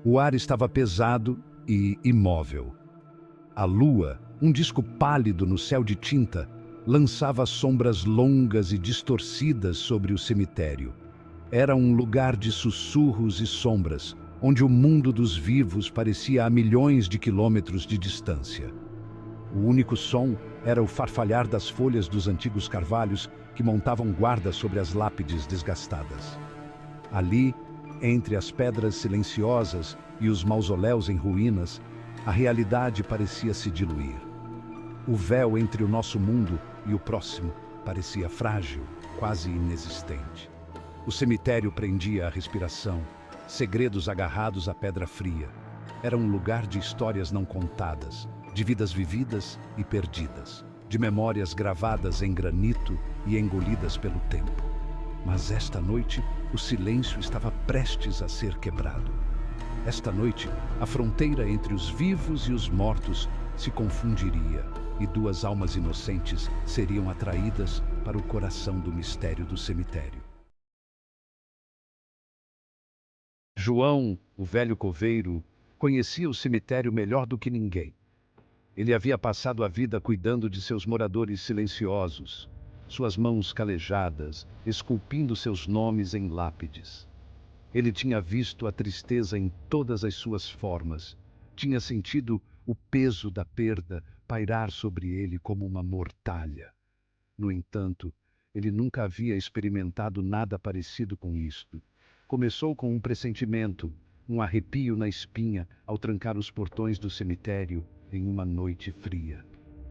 O ar estava pesado e imóvel. A lua, um disco pálido no céu de tinta, lançava sombras longas e distorcidas sobre o cemitério. Era um lugar de sussurros e sombras, onde o mundo dos vivos parecia a milhões de quilômetros de distância. O único som era o farfalhar das folhas dos antigos carvalhos que montavam guarda sobre as lápides desgastadas. Ali, entre as pedras silenciosas e os mausoléus em ruínas, a realidade parecia se diluir. O véu entre o nosso mundo e o próximo parecia frágil, quase inexistente. O cemitério prendia a respiração, segredos agarrados à pedra fria. Era um lugar de histórias não contadas, de vidas vividas e perdidas, de memórias gravadas em granito e engolidas pelo tempo. Mas esta noite, o silêncio estava prestes a ser quebrado. Esta noite, a fronteira entre os vivos e os mortos se confundiria, e duas almas inocentes seriam atraídas para o coração do mistério do cemitério. João, o velho coveiro, conhecia o cemitério melhor do que ninguém. Ele havia passado a vida cuidando de seus moradores silenciosos, suas mãos calejadas, esculpindo seus nomes em lápides. Ele tinha visto a tristeza em todas as suas formas, tinha sentido o peso da perda pairar sobre ele como uma mortalha. No entanto, ele nunca havia experimentado nada parecido com isto. Começou com um pressentimento, um arrepio na espinha ao trancar os portões do cemitério em uma noite fria.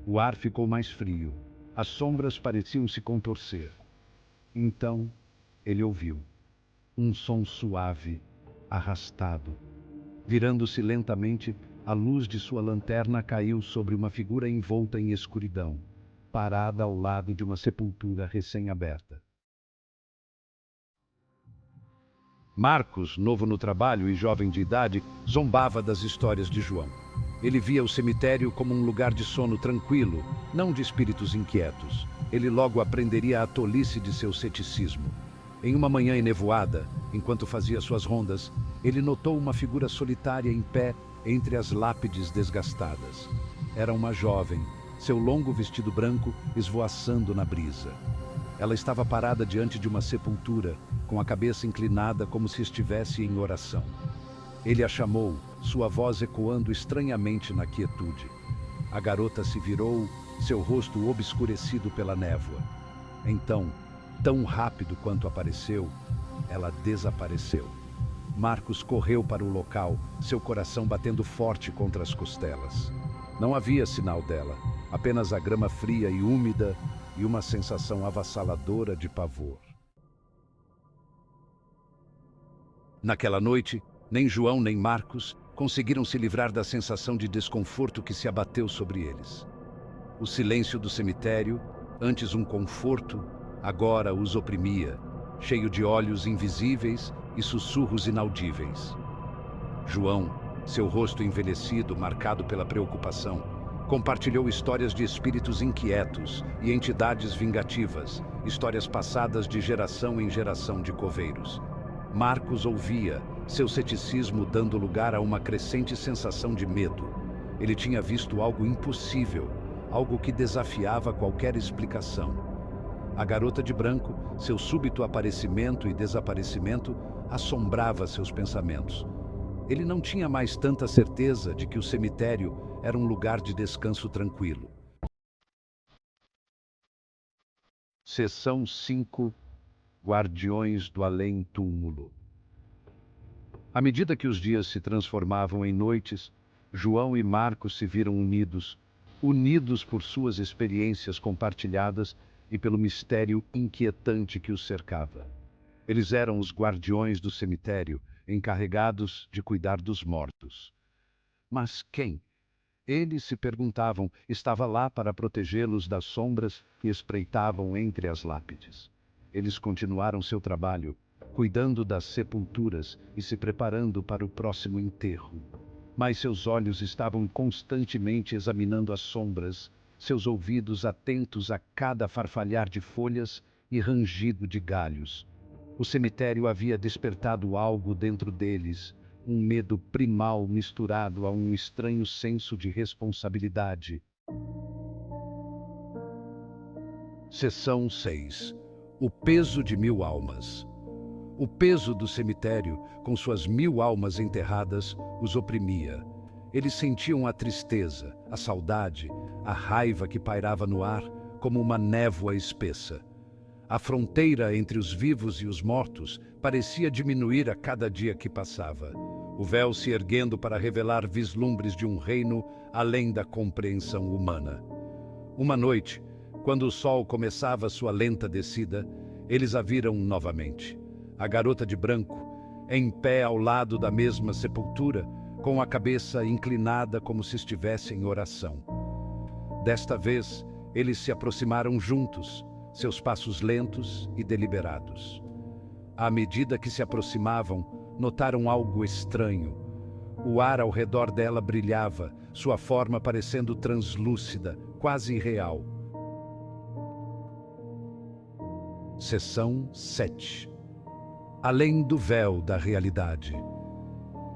O ar ficou mais frio, as sombras pareciam se contorcer. Então, ele ouviu um som suave, arrastado. Virando-se lentamente, a luz de sua lanterna caiu sobre uma figura envolta em escuridão, parada ao lado de uma sepultura recém-aberta. Marcos, novo no trabalho e jovem de idade, zombava das histórias de João. Ele via o cemitério como um lugar de sono tranquilo, não de espíritos inquietos. Ele logo aprenderia a tolice de seu ceticismo. Em uma manhã enevoada, enquanto fazia suas rondas, ele notou uma figura solitária em pé entre as lápides desgastadas. Era uma jovem, seu longo vestido branco esvoaçando na brisa. Ela estava parada diante de uma sepultura, com a cabeça inclinada como se estivesse em oração. Ele a chamou, sua voz ecoando estranhamente na quietude. A garota se virou, seu rosto obscurecido pela névoa. Então, tão rápido quanto apareceu, ela desapareceu. Marcos correu para o local, seu coração batendo forte contra as costelas. Não havia sinal dela, apenas a grama fria e úmida e uma sensação avassaladora de pavor. Naquela noite, nem João nem Marcos conseguiram se livrar da sensação de desconforto que se abateu sobre eles. O silêncio do cemitério, antes um conforto, agora os oprimia, cheio de olhos invisíveis e sussurros inaudíveis. João, seu rosto envelhecido, marcado pela preocupação, compartilhou histórias de espíritos inquietos e entidades vingativas, histórias passadas de geração em geração de coveiros. Marcos ouvia, seu ceticismo dando lugar a uma crescente sensação de medo. Ele tinha visto algo impossível, algo que desafiava qualquer explicação. A garota de branco, seu súbito aparecimento e desaparecimento, assombrava seus pensamentos. Ele não tinha mais tanta certeza de que o cemitério era um lugar de descanso tranquilo. Seção 5. Guardiões do Além-Túmulo. À medida que os dias se transformavam em noites, João e Marcos se viram unidos por suas experiências compartilhadas e pelo mistério inquietante que os cercava. Eles eram os guardiões do cemitério, encarregados de cuidar dos mortos. Mas quem? Eles se perguntavam, estava lá para protegê-los das sombras que espreitavam entre as lápides. Eles continuaram seu trabalho, cuidando das sepulturas e se preparando para o próximo enterro. Mas seus olhos estavam constantemente examinando as sombras, seus ouvidos atentos a cada farfalhar de folhas e rangido de galhos. O cemitério havia despertado algo dentro deles, um medo primal misturado a um estranho senso de responsabilidade. Seção 6. O peso de 1000 almas. O peso do cemitério, com suas 1000 almas enterradas, os oprimia. Eles sentiam a tristeza, a saudade, a raiva que pairava no ar como uma névoa espessa. A fronteira entre os vivos e os mortos parecia diminuir a cada dia que passava, o véu se erguendo para revelar vislumbres de um reino além da compreensão humana. Uma noite, quando o sol começava sua lenta descida, eles a viram novamente. A garota de branco, em pé ao lado da mesma sepultura, com a cabeça inclinada como se estivesse em oração. Desta vez, eles se aproximaram juntos, seus passos lentos e deliberados. À medida que se aproximavam, notaram algo estranho. O ar ao redor dela brilhava, sua forma parecendo translúcida, quase irreal. Seção 7. Além do véu da realidade.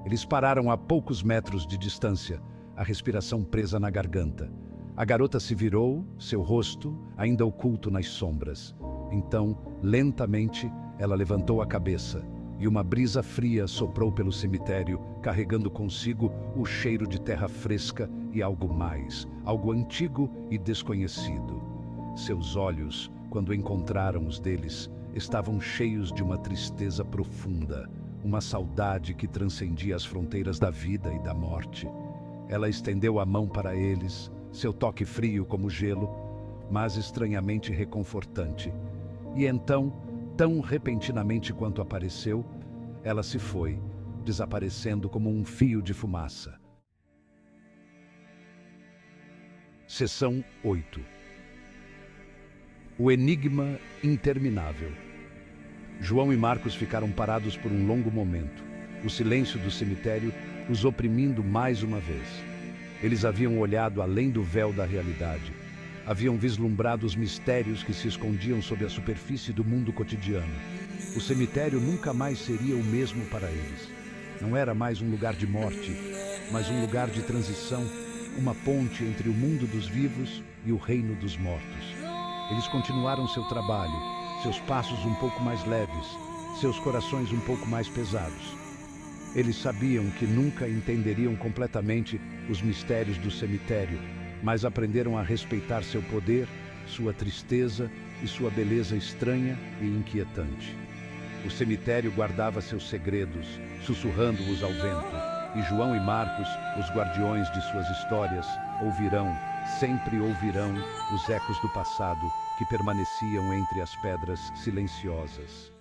Eles pararam a poucos metros de distância, a respiração presa na garganta. A garota se virou, seu rosto ainda oculto nas sombras. Então, lentamente, ela levantou a cabeça e uma brisa fria soprou pelo cemitério, carregando consigo o cheiro de terra fresca e algo mais, algo antigo e desconhecido. Seus olhos, quando encontraram os deles, estavam cheios de uma tristeza profunda, uma saudade que transcendia as fronteiras da vida e da morte. Ela estendeu a mão para eles, seu toque frio como gelo, mas estranhamente reconfortante. E então, tão repentinamente quanto apareceu, ela se foi, desaparecendo como um fio de fumaça. Seção 8. O enigma interminável. João e Marcos ficaram parados por um longo momento, o silêncio do cemitério os oprimindo mais uma vez. Eles haviam olhado além do véu da realidade, haviam vislumbrado os mistérios que se escondiam sob a superfície do mundo cotidiano. O cemitério nunca mais seria o mesmo para eles. Não era mais um lugar de morte, mas um lugar de transição, uma ponte entre o mundo dos vivos e o reino dos mortos. Eles continuaram seu trabalho, seus passos um pouco mais leves, seus corações um pouco mais pesados. Eles sabiam que nunca entenderiam completamente os mistérios do cemitério, mas aprenderam a respeitar seu poder, sua tristeza e sua beleza estranha e inquietante. O cemitério guardava seus segredos, sussurrando-os ao vento, e João e Marcos, os guardiões de suas histórias, ouvirão, sempre ouvirão, os ecos do passado que permaneciam entre as pedras silenciosas.